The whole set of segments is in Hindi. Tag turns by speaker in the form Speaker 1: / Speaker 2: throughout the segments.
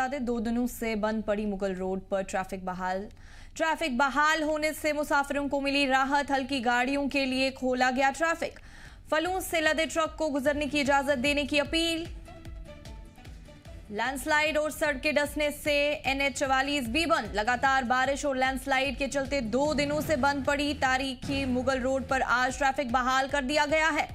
Speaker 1: बता दें 2 दिनों से बंद पड़ी मुगल रोड पर ट्रैफिक बहाल होने से मुसाफिरों को मिली राहत। हल्की गाड़ियों के लिए खोला गया ट्रैफिक। फलों से लदे ट्रक को गुजरने की इजाजत देने की अपील। लैंडस्लाइड और सड़कें धंसने से NH-44 भी बंद। लगातार बारिश और लैंडस्लाइड के चलते 2 दिनों से बंद पड़ी तारीखी मुगल रोड पर आज ट्रैफिक बहाल कर दिया गया है,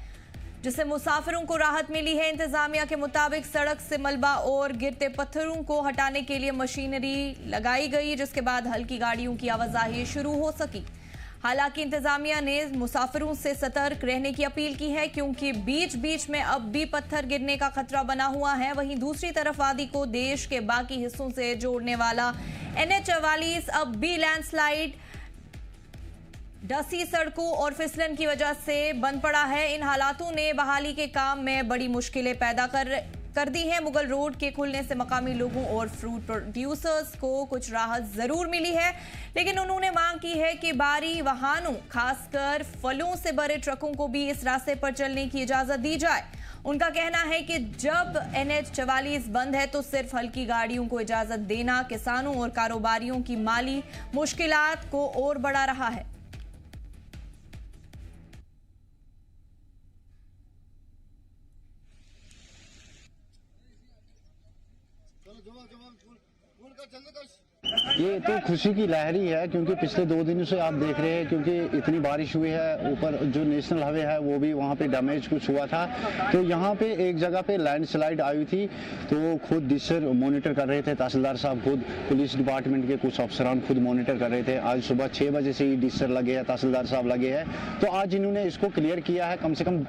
Speaker 1: जिससे मुसाफिरों को राहत मिली है। इंतजामिया के मुताबिक सड़क से मलबा और गिरते पत्थरों को हटाने के लिए मशीनरी लगाई गई, जिसके बाद हल्की गाड़ियों की आवाजाही शुरू हो सकी। हालांकि इंतजामिया ने मुसाफिरों से सतर्क रहने की अपील की है, क्योंकि बीच बीच में अब भी पत्थर गिरने का खतरा बना हुआ है। वहीं दूसरी तरफ वादी को देश के बाकी हिस्सों से जोड़ने वाला NH-44 अब भी लैंडस्लाइड, धंसी सड़कों और फिसलन की वजह से बंद पड़ा है। इन हालातों ने बहाली के काम में बड़ी मुश्किलें पैदा कर दी हैं। मुगल रोड के खुलने से मकामी लोगों और फ्रूट प्रोड्यूसर्स को कुछ राहत जरूर मिली है, लेकिन उन्होंने मांग की है कि भारी वाहनों, खासकर फलों से भरे ट्रकों को भी इस रास्ते पर चलने की इजाजत दी जाए। उनका कहना है कि जब NH-44 बंद है तो सिर्फ हल्की गाड़ियों को इजाजत देना किसानों और कारोबारियों की माली मुश्किलात को और बढ़ा रहा है।
Speaker 2: ये तो खुशी की लहरी है, क्योंकि पिछले 2 दिनों से आप देख रहे हैं, क्योंकि इतनी बारिश हुई है, ऊपर जो नेशनल हाईवे है वो भी वहाँ पे डैमेज कुछ हुआ था। तो यहाँ पे एक जगह पे लैंडस्लाइड आई थी, तो खुद डिस्टर मॉनिटर कर रहे थे, तहसीलदार साहब खुद, पुलिस डिपार्टमेंट के कुछ अफसरान खुद मॉनिटर कर रहे थे। आज सुबह 6 बजे से ही डिस्टर लगे हैं, तहसीलदार साहब लगे हैं। तो आज इन्होंने इसको क्लियर किया है, कम से कम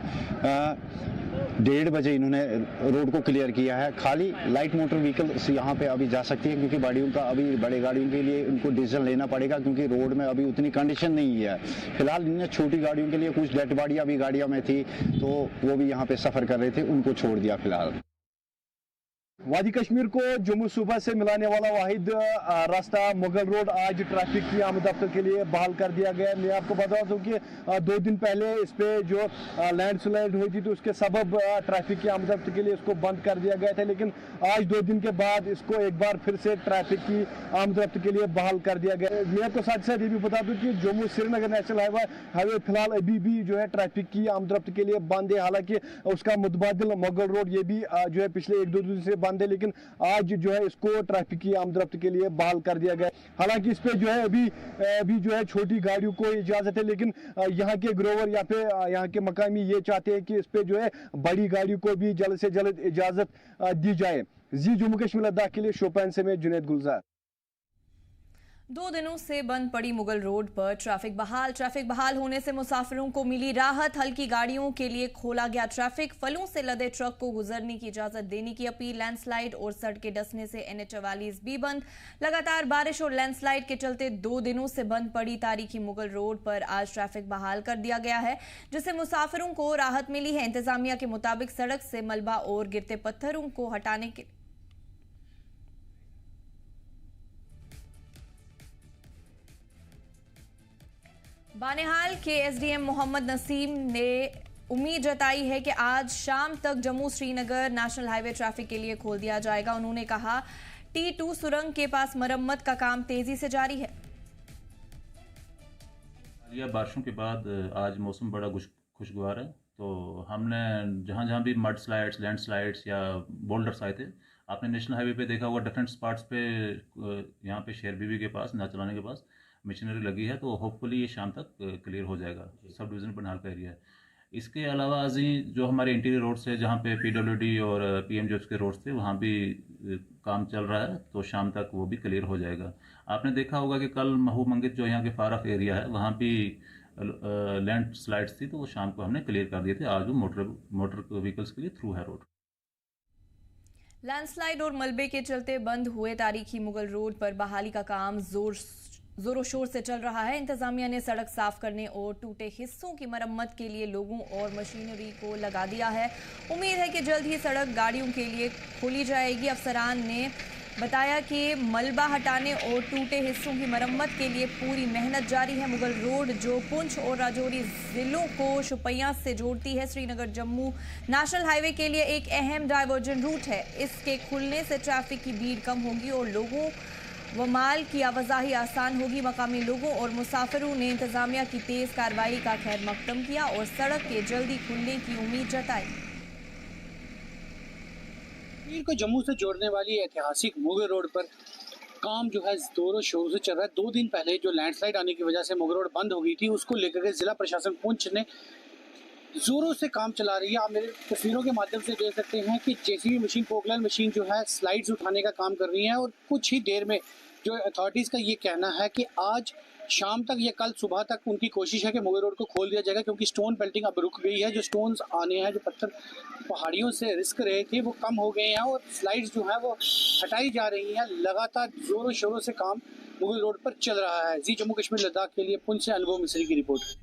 Speaker 2: 1:30 बजे इन्होंने रोड को क्लियर किया है। खाली लाइट मोटर व्हीकल्स यहाँ पे अभी जा सकती है, क्योंकि बड़े गाड़ियों के लिए उनको डीजल लेना पड़ेगा, क्योंकि रोड में अभी उतनी कंडीशन नहीं है। फिलहाल इन्होंने छोटी गाड़ियों के लिए, कुछ डेड बॉडियां भी गाड़ियों में थी, तो वो भी यहाँ पे सफर कर रहे थे, उनको छोड़ दिया फिलहाल।
Speaker 3: वादी कश्मीर को जम्मू सूबा से मिलाने वाला वाहिद रास्ता मुगल रोड आज ट्रैफिक की आमद-रफ्त के लिए बहाल कर दिया गया है। मैं आपको बता दूं कि 2 दिन पहले इस पे जो लैंडस्लाइड हुई थी, तो उसके सबब ट्रैफिक की आमद-रफ्त के लिए इसको बंद कर दिया गया था, लेकिन आज 2 दिन के बाद इसको एक बार फिर से ट्रैफिक की आमद-रफ्त के लिए बहाल कर दिया गया। मैं आपको साथ साथ ये भी बता दूं कि जम्मू श्रीनगर नेशनल हाईवे फिलहाल अभी भी जो है ट्रैफिक की आमद-रफ्त के लिए बंद है। हालांकि उसका मुतबादिल मुगल रोड ये भी जो है पिछले 1-2 दिन से बंद है, लेकिन आज जो है इसको ट्रैफिक की आमद-रफ्त के लिए बहाल कर दिया गया। हालांकि इस पे जो है अभी जो है छोटी गाड़ियों को इजाजत है, लेकिन यहाँ के ग्रोवर या फिर यहाँ के मकामी ये चाहते हैं कि इस पे जो है बड़ी गाड़ियों को भी जल्द से जल्द इजाजत दी जाए। जी जम्मू कश्मीर लद्दाख के लिए शोपियान से मैं जुनैद गुलजार।
Speaker 1: 2 दिनों से बंद पड़ी मुगल रोड पर ट्रैफिक बहाल होने से मुसाफिरों को मिली राहत। हल्की गाड़ियों के लिए खोला गया ट्रैफिक। फलों से लदे ट्रक को गुजरने की इजाजत देने की अपील। लैंडस्लाइड और सड़कें धंसने से NH-44 भी बंद। लगातार बारिश और लैंडस्लाइड के चलते 2 दिनों से बंद पड़ी तारीखी मुगल रोड पर आज ट्रैफिक बहाल कर दिया गया है, जिससे मुसाफिरों को राहत मिली है। इंतजामिया के मुताबिक सड़क से मलबा और गिरते पत्थरों को हटाने के बानेहाल के SDM मोहम्मद नसीम ने उम्मीद जताई है कि आज शाम तक Jammu Srinagar national highway traffic के लिए खोल दिया जाएगा। उन्होंने कहा T2 सुरंग के पास मरम्मत का काम तेजी से जारी है।
Speaker 4: बारिशों के बाद आज मौसम बड़ा खुशगवार है, तो हमने जहाँ भी मड स्लाइड्स, लैंड स्लाइड्स या बोल्डर्स आए थे, आपने नेशनल हाईवे पे देखा होगा डिफरेंट स्पॉट्स पे, यहाँ पे शेर बीबी के पास, नाचलाने के पास मशीनरी लगी है, तो होपफुली ये शाम तक क्लियर हो जाएगा। सब डिवीज़न बनहाल का एरिया है। इसके अलावा अजी जो हमारे इंटीरियर रोड्स है, जहाँ पे PWD और PMJOBS के रोड्स थे, वहाँ भी काम चल रहा है, तो शाम तक वो भी क्लियर हो जाएगा। आपने देखा होगा कि कल महू मंगित जो यहाँ के फार ऑफ एरिया है, वहाँ भी लैंड स्लाइड्स थी, तो वो शाम को हमने क्लियर कर दिए थे। आज वो मोटर व्हीकल्स के लिए थ्रू है रोड।
Speaker 1: लैंडस्लाइड और मलबे के चलते बंद हुए तारीखी मुगल रोड पर बहाली का काम जोरों शोर से चल रहा है। इंतजामिया ने सड़क साफ करने और टूटे हिस्सों की मरम्मत के लिए लोगों और मशीनरी को लगा दिया है। उम्मीद है कि जल्द ही सड़क गाड़ियों के लिए खोली जाएगी। अफसरान ने बताया कि मलबा हटाने और टूटे हिस्सों की मरम्मत के लिए पूरी मेहनत जारी है। मुगल रोड जो पुंछ और राजौरी जिलों को शुपियां से जोड़ती है, श्रीनगर जम्मू नेशनल हाईवे के लिए एक अहम डाइवर्जन रूट है। इसके खुलने से ट्रैफिक की भीड़ कम होगी और लोगों व माल की आवाजाही आसान होगी। मकामी लोगों और मुसाफिरों ने इंतजामिया की तेज कार्रवाई का खैर मकदम किया और सड़क के जल्दी खुलने की उम्मीद जताई।
Speaker 5: कश्मीर को जम्मू से जोड़ने वाली ऐतिहासिक मुगल रोड पर काम जो है जोरों शोरों से चल रहा है। 2 दिन पहले जो लैंडस्लाइड आने की वजह से मुगल रोड बंद हो गई थी, उसको लेकर के जिला प्रशासन पुंछ ने जोरों से काम चला रही है। आप मेरे तस्वीरों के माध्यम से देख सकते हैं कि जेसीबी मशीन, पोकलैंड मशीन जो है स्लाइड्स उठाने का काम कर रही है और कुछ ही देर में जो अथॉरिटीज़ का ये कहना है कि आज शाम तक या कल सुबह तक उनकी कोशिश है कि मुगल रोड को खोल दिया जाएगा, क्योंकि स्टोन पेल्टिंग अब रुक गई है। जो स्टोन्स आने हैं, जो पत्थर पहाड़ियों से रिस्क रहे थे, वो कम हो गए हैं और स्लाइड्स जो है वो हटाई जा रही हैं। लगातार जोरों शोरों से काम मुगल रोड पर चल रहा है। जी जम्मू कश्मीर लद्दाख के लिए पुंछ से अनुभव मिस्री की रिपोर्ट।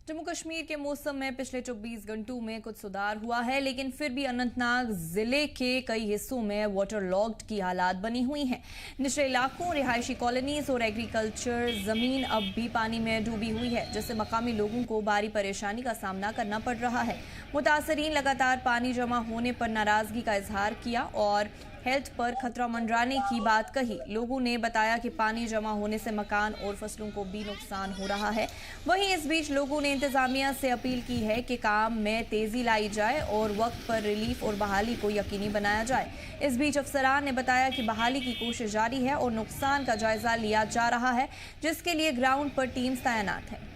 Speaker 1: जम्मू कश्मीर के मौसम में पिछले 24 घंटों में कुछ सुधार हुआ है, लेकिन फिर भी अनंतनाग जिले के कई हिस्सों में वाटर लॉक्ड की हालात बनी हुई हैं। निचले इलाकों, रिहायशी कॉलोनीज और एग्रीकल्चर जमीन अब भी पानी में डूबी हुई है, जिससे मकामी लोगों को भारी परेशानी का सामना करना पड़ रहा है। मुतासरीन लगातार पानी जमा होने पर नाराजगी का इजहार किया और हेल्थ पर खतरा मंडराने की बात कही। लोगों ने बताया कि पानी जमा होने से मकान और फसलों को भी नुकसान हो रहा है। वहीं इस बीच लोगों ने इंतजामिया से अपील की है कि काम में तेजी लाई जाए और वक्त पर रिलीफ और बहाली को यकीनी बनाया जाए। इस बीच अफसरान ने बताया कि बहाली की कोशिश जारी है और नुकसान का जायजा लिया जा रहा है, जिसके लिए ग्राउंड पर टीम्स तैनात है।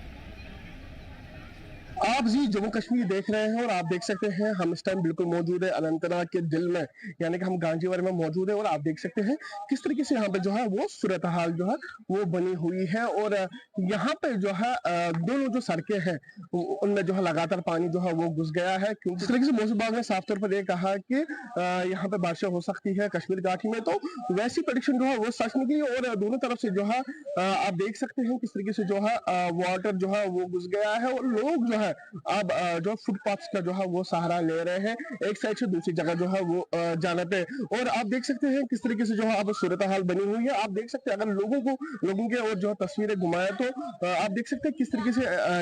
Speaker 3: आप जी जम्मू कश्मीर देख रहे हैं और आप देख सकते हैं हम इस टाइम बिल्कुल मौजूद है अनंतनाग के दिल में, यानी कि हम गांजीवर में मौजूद है और आप देख सकते हैं किस तरीके से यहाँ पे जो है वो सूरत हाल जो है वो बनी हुई है। और यहाँ पे जो है दोनों जो सड़कें हैं उनमें जो है लगातार पानी जो है वो घुस गया है, क्योंकि जिस तरीके से मौसम विभाग ने साफ तौर पर यह कहा कि यहाँ पे बारिशें हो सकती है कश्मीर घाटी में, तो वैसी प्रेडिक्शन जो है वो सच निकली और दोनों तरफ से जो है आप देख सकते हैं किस तरीके से जो है वाटर जो है वो घुस गया है और लोग जो है अब जो फुटपाथ का जो है वो सहारा ले रहे हैं एक साइड से दूसरी जगह जो है वो जाने पे। और आप देख सकते हैं किस तरीके से जो है अब सूरत हाल बनी हुई है। आप देख सकते हैं अगर लोगों के और जो है तस्वीरें घुमाए तो आप देख सकते हैं किस तरीके से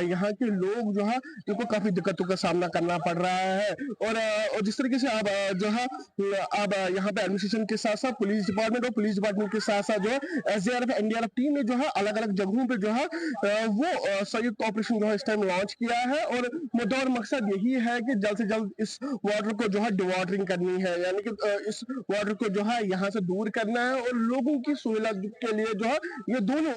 Speaker 3: यहाँ के लोग जो है इनको काफी दिक्कतों का सामना करना पड़ रहा है। और जिस तरीके से अब जो है अब यहाँ पे एडमिनिस्ट्रेशन के साथ साथ पुलिस डिपार्टमेंट के साथ साथ जो है SDRF NDRF टीम ने जो है अलग अलग जगहों पे जो है वो संयुक्त ऑपरेशन जो है इस टाइम लॉन्च किया है और मुद्दा और मकसद यही है कि जल्द से जल्द इस वाटर को जो है डिवाटरिंग करनी है, यानी कि इस वाटर को जो है यहाँ से दूर करना है और लोगों की सहूलत के लिए जो है ये दोनों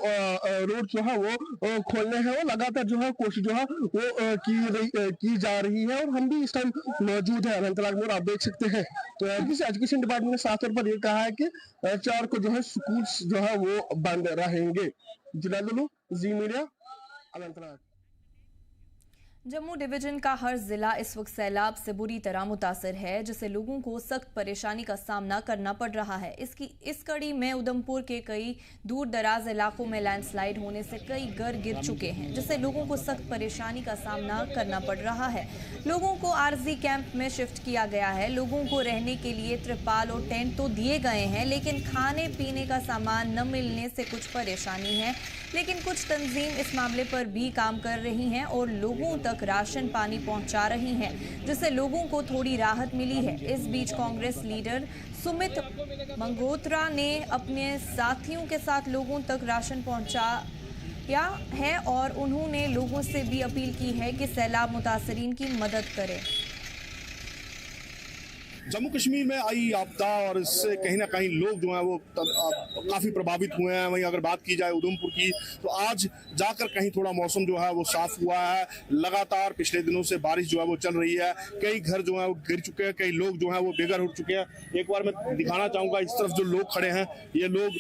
Speaker 3: रोड जो है वो खोलने हैं और लगातार जो है कोशिश जो है वो की जा रही है। और हम भी इस टाइम मौजूद है अनंतनाग में, आप देख सकते हैं तो एजुकेशन डिपार्टमेंट ने साफ तौर पर यह कहा है कि 4 को जो है स्कूल जो है वो बंद रहेंगे। जिला जी मीडिया अनंतनाग।
Speaker 1: जम्मू डिवीजन का हर जिला इस वक्त सैलाब से बुरी तरह मुतासर है, जिससे लोगों को सख्त परेशानी का सामना करना पड़ रहा है। इस कड़ी में उधमपुर के कई दूर दराज इलाकों में लैंडस्लाइड होने से कई घर गिर चुके हैं, जिससे लोगों को सख्त परेशानी का सामना करना पड़ रहा है। लोगों को आरजी कैंप में शिफ्ट किया गया है। लोगों को रहने के लिए त्रिपाल और टेंट तो दिए गए हैं, लेकिन खाने पीने का सामान न मिलने से कुछ परेशानी है। लेकिन कुछ तंजीम इस मामले पर भी काम कर रही हैं और लोगों तक राशन पानी पहुंचा रही हैं, जिससे लोगों को थोड़ी राहत मिली है। इस बीच कांग्रेस लीडर सुमित मंगोत्रा ने अपने साथियों के साथ लोगों तक राशन पहुंचाया है और उन्होंने लोगों से भी अपील की है कि सैलाब मुतासरीन की मदद करें।
Speaker 6: जम्मू कश्मीर में आई आपदा और इससे कहीं ना कहीं लोग जो हैं वो काफ़ी प्रभावित हुए हैं। वहीं अगर बात की जाए उधमपुर की तो आज जाकर कहीं थोड़ा मौसम जो है वो साफ हुआ है। लगातार पिछले दिनों से बारिश जो है वो चल रही है। कई घर जो है वो गिर चुके हैं, कई लोग जो हैं वो बेघर हो चुके हैं। एक बार मैं दिखाना चाहूँगा इस तरफ जो लोग खड़े हैं, ये लोग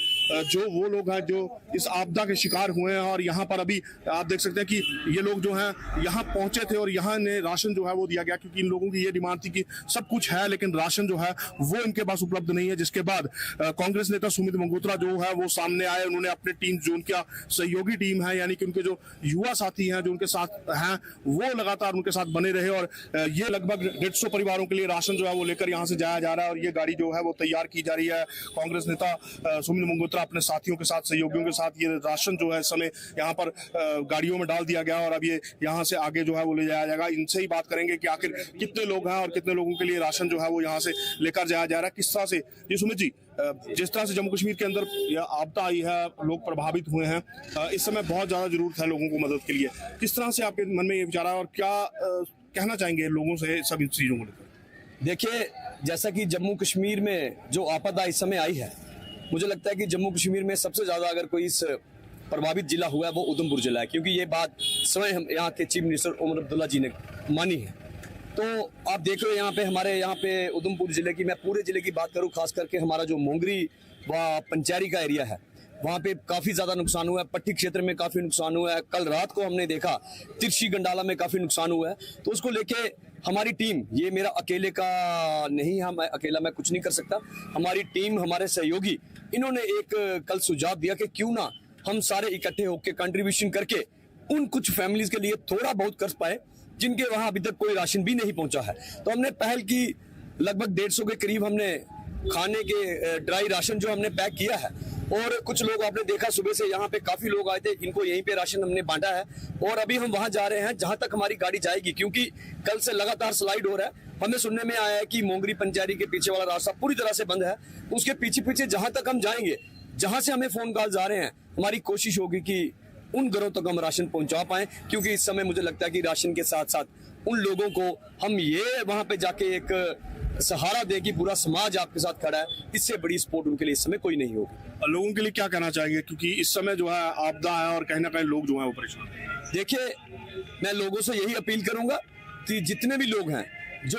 Speaker 6: वो लोग हैं जो इस आपदा के शिकार हुए हैं और यहाँ पर अभी आप देख सकते हैं कि ये लोग जो हैं यहाँ पहुँचे थे और यहाँ ने राशन जो है वो दिया गया, क्योंकि इन लोगों की ये डिमांड थी कि सब कुछ है लेकिन राशन जो है वो इनके पास उपलब्ध नहीं है। जिसके बाद कांग्रेस नेता सुमित मंगोत्रा जो है वो सामने आए। उन्होंने अपने टीम, जो उनका सहयोगी टीम है, यानी कि उनके जो युवा साथी हैं जो उनके साथ हैं, वो लगातार उनके साथ बने रहे। और ये लगभग 150 परिवारों के लिए राशन जो है वो लेकर यहाँ से जाया जा रहा है। और ये गाड़ी जो है वो तैयार की जा रही है। कांग्रेस नेता सुमित मंगोत्रा अपने साथियों के साथ, सहयोगियों के साथ ये राशन जो है इस समय यहाँ पर गाड़ियों में डाल दिया गया और अब ये यहाँ से आगे जो है वो ले जाया जाएगा। इनसे ही बात करेंगे कि आखिर कितने लोग हैं और कितने लोगों के लिए राशन जो है वो यहाँ से लेकर जाया जा रहा है, किस तरह से। जी सुमित जी, जिस तरह से जम्मू कश्मीर के अंदर यह आपदा आई है, लोग प्रभावित हुए हैं, इस समय बहुत ज्यादा जरूरत है लोगों को मदद के लिए। किस तरह से आपके मन में ये विचार है और क्या कहना चाहेंगे लोगों से सब इन चीजों को लेकर?
Speaker 7: देखिए, जैसा कि जम्मू कश्मीर में जो आपदा इस समय आई है, मुझे लगता है कि जम्मू कश्मीर में सबसे ज्यादा अगर कोई इस प्रभावित जिला हुआ है वो उधमपुर जिला है, क्योंकि ये बात स्वयं हम यहाँ के चीफ मिनिस्टर उमर अब्दुल्ला जी ने मानी है। तो आप देख रहे हो हमारे यहाँ पे उधमपुर जिले की, मैं पूरे जिले की बात करूँ, खास करके हमारा जो मोंगरी व पंचैरी का एरिया है, वहाँ पे काफी ज्यादा नुकसान हुआ है। पट्टी क्षेत्र में काफी नुकसान हुआ है। कल रात को हमने देखा तिरछी गंडाला में काफी नुकसान हुआ है। तो उसको लेके हमारी टीम, ये मेरा अकेले का नहीं है, अकेला मैं कुछ नहीं कर सकता। हमारी टीम, हमारे सहयोगी, इन्होंने एक कल सुझाव दिया कि क्यों ना हम सारे इकट्ठे होकर कंट्रीब्यूशन करके उन कुछ फैमिलीज के लिए थोड़ा बहुत कर पाए जिनके वहां अभी तक कोई राशन भी नहीं पहुंचा है। तो हमने पहल की, लगभग 150 के करीब हमने खाने के ड्राई राशन जो हमने पैक किया है। और कुछ लोग आपने देखा सुबह से यहाँ पे काफी लोग आए थे, इनको यहीं पे राशन हमने बांटा है। और अभी हम वहां जा रहे हैं जहां तक हमारी गाड़ी जाएगी, क्योंकि कल से लगातार स्लाइड हो रहा है। हमें सुनने में आया है कि मोंगरी पंचैरी के पीछे वाला रास्ता पूरी तरह से बंद है। उसके पीछे पीछे जहां तक हम जाएंगे, जहां से हमें फोन कॉल आ रहे हैं, हमारी कोशिश होगी कि उन घरों तक हम राशन पहुंचा पाएं। क्योंकि इस समय मुझे लगता है कि राशन के साथ साथ उन लोगों को हम ये वहां पे जाके एक सहारा दे कि पूरा समाज आपके साथ खड़ा है, इससे बड़ी सपोर्ट उनके लिए इस समय कोई नहीं होगी।
Speaker 6: लोगों के लिए क्या कहना चाहेंगे, क्योंकि इस समय जो है आपदा है और कहीं ना कहीं लोग जो है वो परेशान हैं?
Speaker 7: देखिए, मैं लोगों से यही अपील करूंगा कि जितने भी लोग हैं जो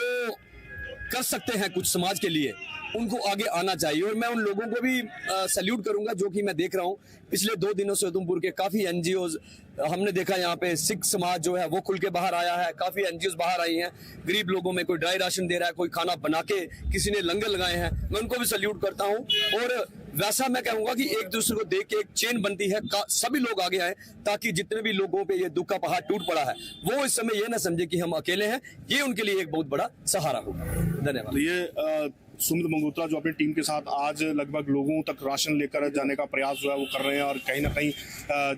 Speaker 7: कर सकते हैं कुछ समाज के लिए, उनको आगे आना चाहिए। और मैं उन लोगों को भी सैल्यूट करूंगा जो कि मैं देख रहा हूं पिछले 2 दिनों से उधमपुर के काफी एनजीओज, हमने देखा यहाँ पे सिख समाज जो है वो खुल के बाहर आया है। काफी एनजीओज बाहर आई हैं, गरीब लोगों में कोई ड्राई राशन दे रहा है, कोई खाना बना के किसी ने लंगर लगाए हैं। मैं उनको भी सैल्यूट करता हूँ। और वैसा मैं कहूंगा कि एक दूसरे को देख के एक चेन बनती है, सभी लोग आगे आए, ताकि जितने भी लोगों पे ये दुख का पहाड़ टूट पड़ा है वो इस समय ये ना समझे कि हम अकेले हैं। ये उनके लिए एक बहुत बड़ा सहारा होगा। धन्यवाद।
Speaker 6: ये सुमित मंगोत्रा जो अपनी टीम के साथ आज लगभग लोगों तक राशन लेकर जाने का प्रयास जो है वो कर रहे हैं। और कहीं ना कहीं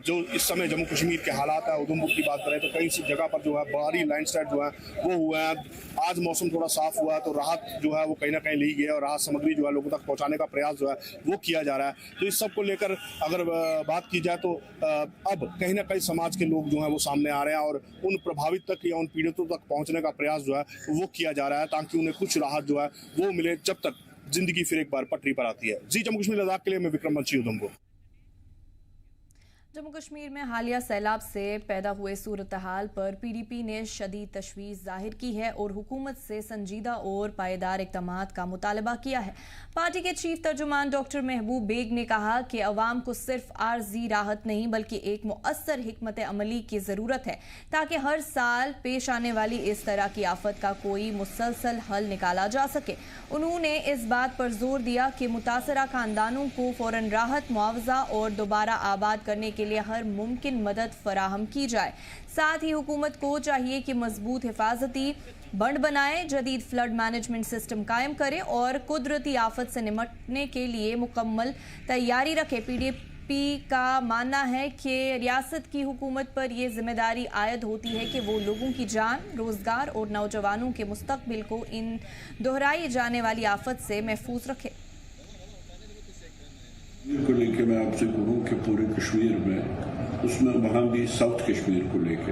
Speaker 6: जो इस समय जम्मू कश्मीर के हालात है, उधमपुर की बात करें तो कई सी जगह पर जो है भारी लैंडस्लाइड जो है वो हुआ है। आज मौसम थोड़ा साफ हुआ है तो राहत जो है वो कहीं ना कहीं ली गई है और राहत सामग्री जो है लोगों तक पहुंचाने का प्रयास जो है वो किया जा रहा है। तो इस सब को लेकर अगर बात की जाए तो अब कहीं ना कहीं समाज के लोग जो है वो सामने आ रहे हैं और उन प्रभावित तक या उन पीड़ितों तक पहुंचने का प्रयास जो है वो किया जा रहा है, ताकि उन्हें कुछ राहत जो है वो मिले जब तक जिंदगी फिर एक बार पटरी पर आती है। जी जम्मू कश्मीर लद्दाख के लिए मैं विक्रम बंशी, उधमपुर।
Speaker 1: जम्मू कश्मीर में हालिया सैलाब से पैदा हुए सूरत हाल पर पीडीपी ने शदीद तशवीश जाहिर की है और हुकूमत से संजीदा और पायदार इक़दामात का मुतालबा किया है। पार्टी के चीफ तर्जुमान डॉक्टर महबूब बेग ने कहा कि अवाम को सिर्फ आर्जी राहत नहीं बल्कि एक मुअस्सर हिकमत अमली की ज़रूरत है, ताकि हर साल पेश आने वाली इस तरह की आफत का कोई मुसलसल हल निकाला जा सके। उन्होंने इस बात पर जोर दिया कि मुतासरा खानदानों को फौरन राहत, मुआवजा और दोबारा आबाद करने के लिए हर मुमकिन मदद फराहम की जाए। साथ ही हुकूमत को चाहिए कि मजबूत हिफाजती बंड बनाए, जदीद फ्लड मैनेजमेंट सिस्टम कायम करे और कुदरती आफत से निपटने के लिए मुकम्मल तैयारी रखे। पीडीपी का मानना है कि रियासत की हुकूमत पर यह जिम्मेदारी आयद होती है कि वो लोगों की जान, रोजगार और नौजवानों के मुस्तकबिल को इन दोहराई जाने वाली आफत से महफूज रखे।
Speaker 8: को लेके मैं आपसे कहूँ कि पूरे कश्मीर में, उसमें वहाँ भी साउथ कश्मीर को लेके,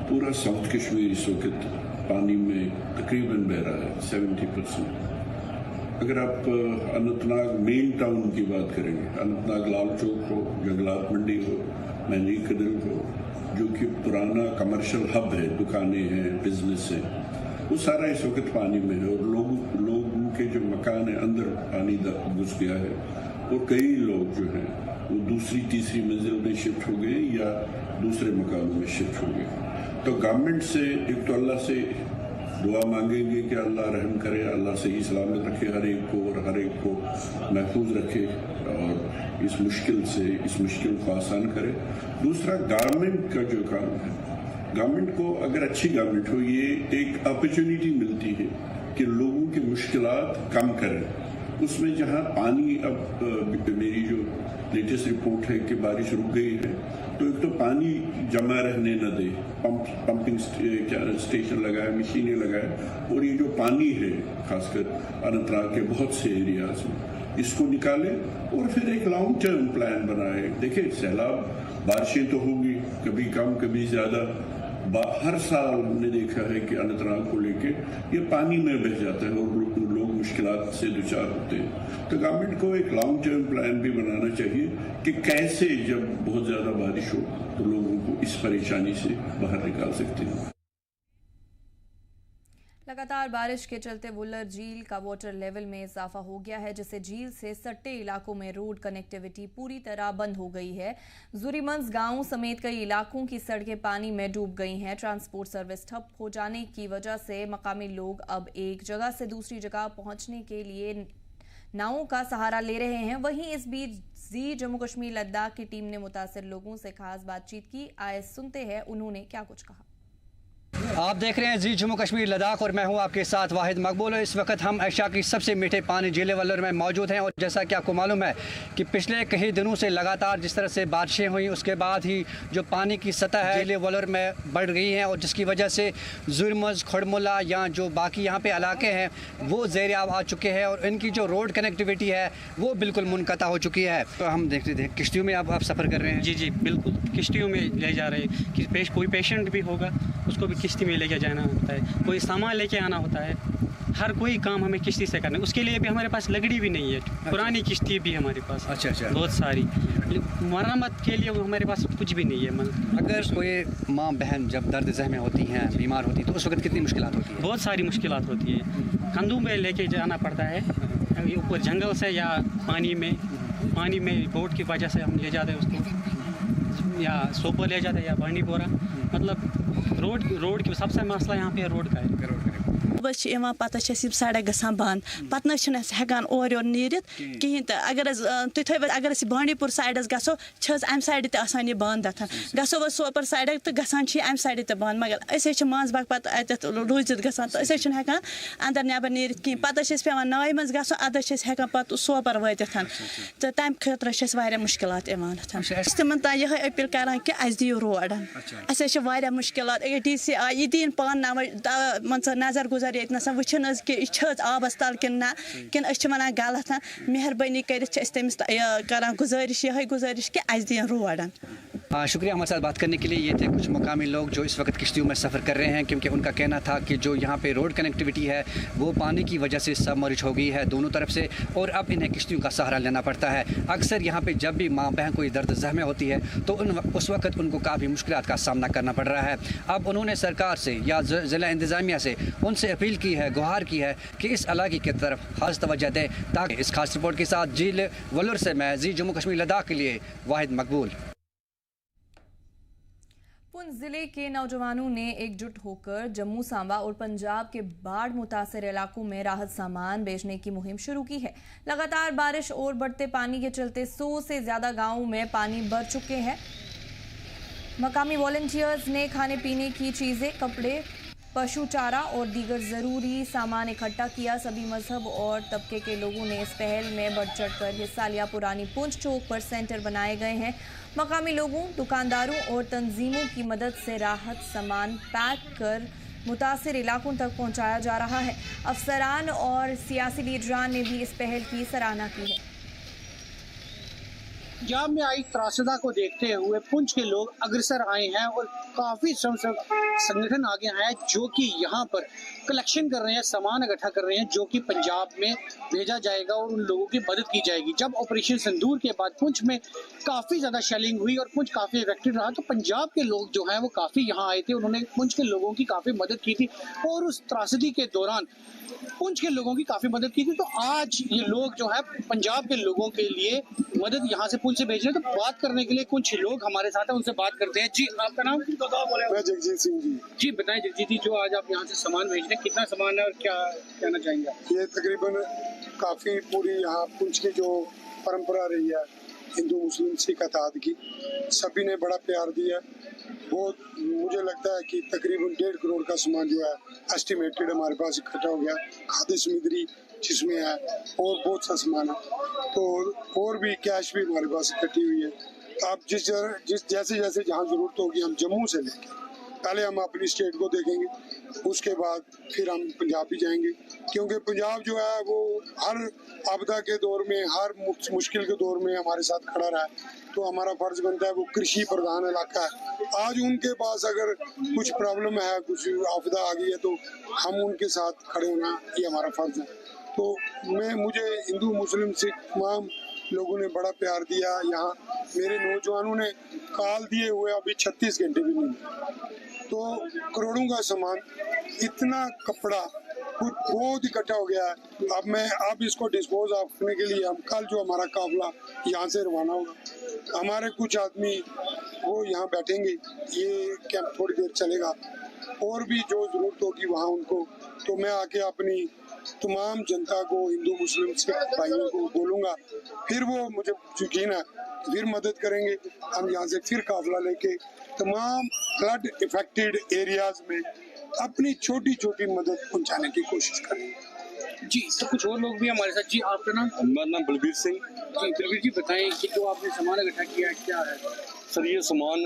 Speaker 8: पूरा साउथ कश्मीर इस वक्त पानी में तकरीबन बह रहा है 70%। अगर आप अनंतनाग मेन टाउन की बात करेंगे, अनंतनाग लाल चौक हो, जंगलात मंडी हो, मैनी कदल हो, जो कि पुराना कमर्शियल हब है, दुकानें हैं, बिजनेस है, वो सारा इस वक्त पानी में है। और लोगों के जो मकान है अंदर पानी घुस गया है और कई लोग जो हैं वो दूसरी तीसरी मंजिल में शिफ्ट हो गए या दूसरे मकानों में शिफ्ट हो गए। तो गवर्नमेंट से एक तो अल्लाह से दुआ मांगेंगे कि अल्लाह रहम करे, अल्लाह सही सलामत रखे हर एक को और हर एक को महफूज रखे और इस मुश्किल को आसान करे। दूसरा, गवर्नमेंट का जो काम है, गवर्नमेंट को अगर अच्छी गवर्नमेंट हो, ये एक अपॉर्चुनिटी मिलती है कि लोगों की मुश्किलात कम करें। उसमें जहाँ पानी, अब मेरी जो लेटेस्ट रिपोर्ट है कि बारिश रुक गई है, तो एक तो पानी जमा रहने न दे, पंपिंग स्टेशन लगाए, मशीनें लगाए, और ये जो पानी है खासकर अनंतनाग के बहुत से एरियाज में, इसको निकाले और फिर एक लॉन्ग टर्म प्लान बनाए। देखिए, सैलाब, बारिशें तो होंगी, कभी कम कभी ज़्यादा। हर साल हमने देखा है कि अनंतनाग को लेके ये पानी में बह जाता है और लोग मुश्किलात से दुचार होते हैं। तो गवर्नमेंट को एक लॉन्ग टर्म प्लान भी बनाना चाहिए कि कैसे जब बहुत ज़्यादा बारिश हो तो लोगों को इस परेशानी से बाहर निकाल सकते हैं।
Speaker 1: लगातार बारिश के चलते वुलर झील का वाटर लेवल में इजाफा हो गया है, जिससे झील से सट्टे इलाकों में रोड कनेक्टिविटी पूरी तरह बंद हो गई है। जुरीमंज गांव समेत कई इलाकों की सड़कें पानी में डूब गई हैं। ट्रांसपोर्ट सर्विस ठप हो जाने की वजह से मकामी लोग अब एक जगह से दूसरी जगह पहुंचने के लिए नावों का सहारा ले रहे हैं। वहीं इस बीच जी जम्मू कश्मीर लद्दाख की टीम ने मुतासिर लोगों से खास बातचीत की। आए सुनते हैं उन्होंने क्या कुछ कहा।
Speaker 9: आप देख रहे हैं जी जम्मू कश्मीर लद्दाख और मैं हूं आपके साथ वाहिद मकबूल। इस वक्त हम एशिया की सबसे मीठे पानी झील वल्लूर में मौजूद हैं और जैसा कि आपको मालूम है कि पिछले कई दिनों से लगातार जिस तरह से बारिशें हुई, उसके बाद ही जो पानी की सतह है झील वल्लूर में बढ़ गई है और जिसकी वजह से जुर्मज, खड़मुला या जो बाकी यहाँ पे इलाके हैं वो ज़ेर आब आ चुके हैं और इनकी जो रोड कनेक्टिविटी है वो बिल्कुल मुनक़ता हो चुकी है। तो हम देखते थे किश्तियों में आप सफ़र कर रहे हैं।
Speaker 10: जी बिल्कुल, किश्तियों में ले जा रहे हैं कि कोई पेशेंट भी होगा उसको भी किश्ती में लेके जाना होता है, कोई सामान लेके आना होता है, हर कोई काम हमें किश्ती से करना है। उसके लिए भी हमारे पास लकड़ी भी नहीं है, पुरानी किश्ती भी हमारे पास
Speaker 9: अच्छा
Speaker 10: बहुत सारी, मरम्मत के लिए हमारे पास कुछ भी नहीं है।
Speaker 9: अगर कोई माँ बहन जब दर्द ज़ह में होती हैं, बीमार होती हैं, तो उस वक्त कितनी मुश्किलात होती है?
Speaker 10: बहुत सारी मुश्किलात होती है। कंधों में लेके जाना पड़ता है, ऊपर जंगल से या पानी में बोट की वजह से हम ले जाते हैं उसको, या सोपर ले जाते हैं या बांडी पोरा। मतलब रोड की सबसे मसला यहाँ पे रोड का है।
Speaker 11: पता सड़क गसान बंद, पत हेकान और योर नीरित कहें। तो अगर अगर बांडीपुर साइडस गो अम साइड तह बंद गो वो सोपर साइड तो गसान अम साइड त बंद, मगर मज बाग पत रूजित गसान तो हेकान अंदर नबर नीरित कहें। पत पेवान नाय मज गो अद हेकान पत सोपर वातित तो तम खतर मुश्किलात तमन तान यह अपील करान कि अस दियो रोड। अस मुश्किलात अगर DC आई यह दीन पान नजर गुजर ये वुचन कि यह आबस तल किन वन गलत। मेहरबानी कर गुजारिश यह गुजारिश कि अस दिन रोड।
Speaker 9: शुक्रिया हमारे साथ बात करने के लिए। ये थे कुछ मुकामी लोग जो इस वक्त किश्तियों में सफ़र कर रहे हैं, क्योंकि उनका कहना था कि जो यहाँ पे रोड कनेक्टिविटी है वो पानी की वजह से सबमर्ज हो गई है दोनों तरफ से और अब इन्हें किश्तियों का सहारा लेना पड़ता है। अक्सर यहाँ पे जब भी माँ बहन कोई दर्द ज़ह में होती है तो उस वक्त उनको काफ़ी मुश्किलात का सामना करना पड़ रहा है। अब उन्होंने सरकार से या ज़िला इंतज़ामिया से उनसे अपील की है, गुहार की है कि इस इलाके की तरफ खास तवज्जो दें। ताकि इस खास रिपोर्ट के साथ झील वल्लूर से मैं जी जम्मू कश्मीर लद्दाख के लिए वाहिद मकबूल।
Speaker 1: पुंछ जिले के नौजवानों ने एकजुट होकर जम्मू, सांबा और पंजाब के बाढ़ मुतासर इलाकों में राहत सामान भेजने की मुहिम शुरू की है। लगातार बारिश और बढ़ते पानी के चलते 100 से ज्यादा गांवों में पानी भर चुके हैं। मकामी वॉलंटियर्स ने खाने पीने की चीजें, कपड़े, पशु चारा और दीगर ज़रूरी सामान इकट्ठा किया। सभी मजहब और तबके के लोगों ने इस पहल में बढ़ चढ़कर हिस्सा लिया। पुरानी पुंछ चौक पर सेंटर बनाए गए हैं। मकामी लोगों, दुकानदारों और तंजीमों की मदद से राहत सामान पैक कर मुतासिर इलाकों तक पहुंचाया जा रहा है। अफसरान और सियासी लीडरान ने भी इस पहल की सराहना की है।
Speaker 5: पंजाब में आई त्रासदा को देखते हुए पुंछ के लोग अग्रसर आए हैं और काफी संगठन आगे आए हैं जो कि यहाँ पर कलेक्शन कर रहे हैं, सामान इकट्ठा कर रहे हैं जो कि पंजाब में भेजा जाएगा और उन लोगों की मदद की जाएगी। जब ऑपरेशन सिंदूर के बाद पुंछ में काफी ज्यादा शेलिंग हुई और पुंछ काफी इफेक्टेड रहा तो पंजाब के लोग जो हैं वो काफी यहाँ आए थे, उन्होंने पुंछ के लोगों की काफी मदद की थी और उस त्रासदी के दौरान पुंछ के लोगों की काफी मदद की थी। तो आज ये लोग जो है पंजाब के लोगों के लिए मदद यहाँ से पुंछ से भेज रहे हैं। तो बात करने के लिए कुछ लोग हमारे साथ हैं, उनसे बात करते हैं। जी, आपका नाम?
Speaker 12: मैं जगजीत सिंह
Speaker 5: जी बताएं जगजीत जी, जो आज आप यहाँ से सामान भेज रहे हैं, कितना सामान है और क्या कहना चाहेंगे?
Speaker 12: ये तकरीबन काफ़ी पूरी यहाँ पुंछ की जो परंपरा रही है हिंदू मुस्लिम सिख इत्तेहाद की, सभी ने बड़ा प्यार दिया। बहुत मुझे लगता है कि तकरीबन 1.5 करोड़ का सामान जो है एस्टिमेटेड हमारे पास इकट्ठा हो गया। खाद्य सामग्री जिसमें है और बहुत सा सामान है, तो और भी कैश भी हमारे पास इकट्ठी हुई है। आप जैसे जैसे जहाँ ज़रूरत होगी हम जम्मू से लेके पहले हम अपनी स्टेट को देखेंगे, उसके बाद फिर हम पंजाब भी जाएंगे, क्योंकि पंजाब जो है वो हर आपदा के दौर में, हर मुश्किल के दौर में हमारे साथ खड़ा रहा है। तो हमारा फर्ज बनता है, वो कृषि प्रधान इलाका है, आज उनके पास अगर कुछ प्रॉब्लम है, कुछ आपदा आ गई है, तो हम उनके साथ खड़े होना ये हमारा फर्ज है। तो मुझे हिंदू मुस्लिम सिख तमाम लोगों ने बड़ा प्यार दिया। यहाँ मेरे नौजवानों ने काल दिए हुए अभी 36 घंटे भी नहीं, तो करोड़ों का सामान, इतना कपड़ा कुछ बहुत इकट्ठा हो गया है। अब इसको डिस्पोज ऑफ करने के लिए हम कल जो हमारा काफिला यहाँ से रवाना होगा, हमारे कुछ आदमी वो यहाँ बैठेंगे, ये कैंप थोड़ी देर चलेगा, और भी जो जरूरत होगी वहाँ उनको, तो मैं आके अपनी तमाम जनता को, हिंदू मुस्लिम सिख भाइयों को बोलूँगा, फिर वो मुझे यकीन है फिर मदद करेंगे। हम यहाँ से फिर काफिला लेके तमाम फ्लड इफेक्टेड एरियाज में अपनी छोटी छोटी मदद पहुँचाने की कोशिश करेंगे।
Speaker 5: जी, तो कुछ और लोग भी हमारे साथ। जी, आपका नाम?
Speaker 7: मेरा नाम बलबीर सिंह।
Speaker 5: जी बलबीर जी, बताएं कि जो आपने सामान इकट्ठा किया है क्या है?
Speaker 7: सर ये सामान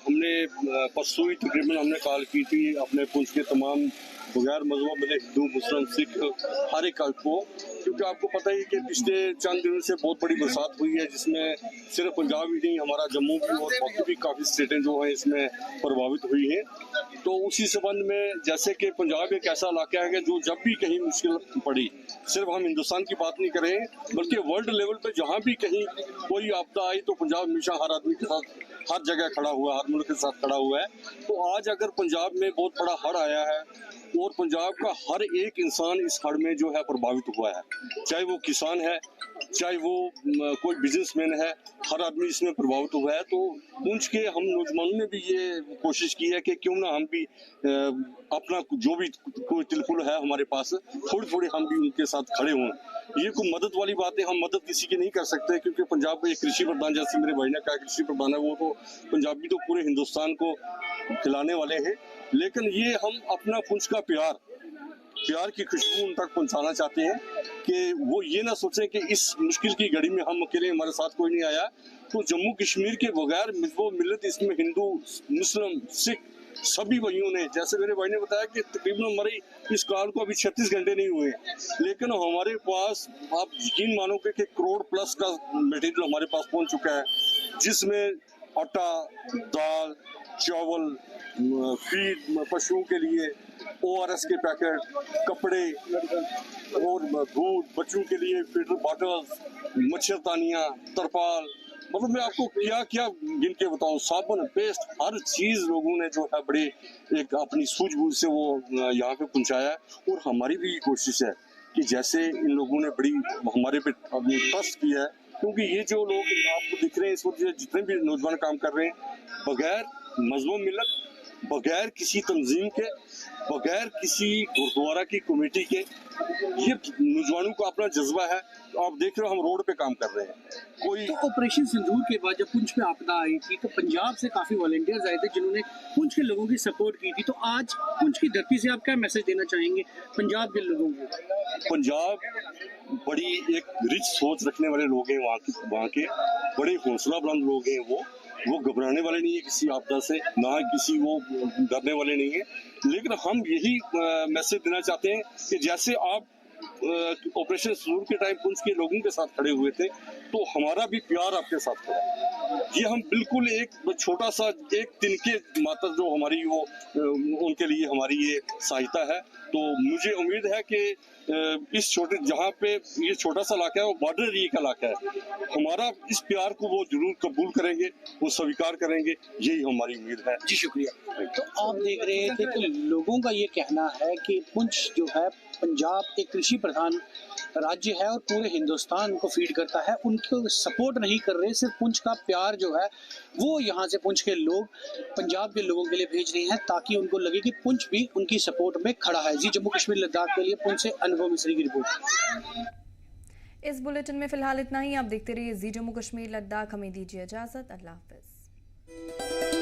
Speaker 7: हमने परसों ही तकरीबन हमने कॉल की थी अपने पुंछ के तमाम बगैर मजहब वाले हिंदू मुस्लिम सिख हर एक को, क्योंकि आपको पता ही कि पिछले चंद दिनों से बहुत बड़ी बरसात हुई है, जिसमें सिर्फ पंजाब ही नहीं, हमारा जम्मू भी और बाकी भी काफ़ी स्टेटें जो हैं इसमें प्रभावित हुई हैं। तो उसी संबंध में, जैसे कि पंजाब एक ऐसा इलाका है कि जो जब भी कहीं मुश्किल पड़ी, सिर्फ हम हिंदुस्तान की बात नहीं करें बल्कि वर्ल्ड लेवल पे जहाँ भी कहीं कोई आपदा आई तो पंजाब हमेशा हर आदमी के साथ, हर जगह खड़ा हुआ है, हर मुल्क के साथ खड़ा हुआ है। तो आज अगर पंजाब में बहुत बड़ा हड़ आया है और पंजाब का हर एक इंसान इस हड़ में जो है प्रभावित हुआ है, चाहे वो किसान है, चाहे वो कोई बिजनेसमैन है, हर आदमी इसमें प्रभावित हुआ है। तो पुंछ के हम नौजवानों ने भी ये कोशिश की है कि क्यों ना हम भी अपना जो भी कोई तिलकुल है हमारे पास, थोड़ी थोड़ी हम भी उनके साथ खड़े हों। ये कोई मदद वाली बात है, हम मदद किसी की नहीं कर सकते, क्योंकि पंजाब एक कृषि प्रधान, जैसे मेरे भाई ने कहा कृषि प्रधान है, वो तो पंजाबी तो पूरे हिंदुस्तान को खिलाने वाले हैं। लेकिन ये हम अपना पुंछ का प्यार की खुशबू उन तक पहुंचाना चाहते हैं कि वो ये ना सोचें कि इस मुश्किल की घड़ी में हम अकेले, हमारे साथ कोई नहीं आया। तो जम्मू कश्मीर के बगैर वो मिलत, इसमें हिंदू मुस्लिम सिख सभी भाइयों ने, जैसे मेरे भाई ने बताया कि तकरीबन हमारी इस काल को अभी 36 घंटे नहीं हुए, लेकिन हमारे पास आप यकीन मानोगे कि करोड़ प्लस का मटेरियल हमारे पास पहुंच चुका है, जिसमें आटा, दाल, चावल, फीड पशुओं के लिए, ORS के पैकेट, कपड़े और दूध, बच्चों के लिए फिल्टर बॉटल्स, मच्छरदानियाँ, तरपाल, मतलब मैं आपको क्या क्या गिन के बताऊँ, साबुन, पेस्ट, हर चीज़ लोगों ने जो है बड़े एक अपनी सूझबूझ से वो यहाँ पे पहुँचाया। और हमारी भी कोशिश है कि जैसे इन लोगों ने बड़ी हमारे पे अपनी ट्रस्ट किया है, क्योंकि ये जो लोग आपको दिख रहे हैं इस वक्त, जितने भी नौजवान काम कर रहे हैं, बगैर मजहब मिलत, बगैर किसी तंजीम के, बगैर किसी गुरुद्वारा की कमेटी के, ये नौजवानों का अपना जज्बा है। आप देख रहे हो हम रोड पे काम कर रहे हैं। कोई
Speaker 5: तो ऑपरेशन सिंदूर के बाद जब पुंछ में आपदा आई थी तो पंजाब से काफी वॉलंटियर्स आए थे जिन्होंने पुंछ के लोगों की सपोर्ट की थी। तो आज पुंछ की धरती से आप क्या मैसेज देना चाहेंगे पंजाब के लोगों को?
Speaker 7: पंजाब बड़ी एक रिच सोच रखने वाले लोग हैं, वहाँ के बड़े हौसला बुलंद लोग हैं। वो घबराने वाले नहीं है किसी आपदा से, ना किसी वो डरने वाले नहीं है। लेकिन हम यही मैसेज देना चाहते हैं कि जैसे आप ऑपरेशन सिंदूर के टाइम पुंछ के लोगों के साथ खड़े हुए थे, तो हमारा भी प्यार आपके साथ खड़ा। ये हम बिल्कुल एक छोटा सा एक तिनके मात्र जो हमारी वो उनके लिए हमारी ये सहायता है। तो मुझे उम्मीद है कि इस छोटे जहाँ पे ये छोटा सा इलाका है वो बॉर्डर एरिया का इलाका है, हमारा इस प्यार को वो जरूर कबूल करेंगे, वो स्वीकार करेंगे, यही हमारी उम्मीद है।
Speaker 5: जी शुक्रिया। तो आप देख रहे थे कि लोगों का ये कहना है कि पुंछ जो है पंजाब एक कृषि प्रधान राज्य है और पूरे हिंदुस्तान को फीड करता है, उनको सपोर्ट नहीं कर रहे। सिर्फ पुंछ का प्यार जो है वो यहाँ से पुंछ के लोग पंजाब के लोगों के लिए भेज रहे हैं ताकि उनको लगे कि पुंछ भी उनकी सपोर्ट में खड़ा है। जी, जम्मू कश्मीर लद्दाख के लिए पुंछ से अनुभव मिश्री की रिपोर्ट।
Speaker 1: इस बुलेटिन में फिलहाल इतना ही। आप देखते रहिए जी जम्मू कश्मीर लद्दाख। हमें दीजिए इजाजत। अल्लाह हाफिज।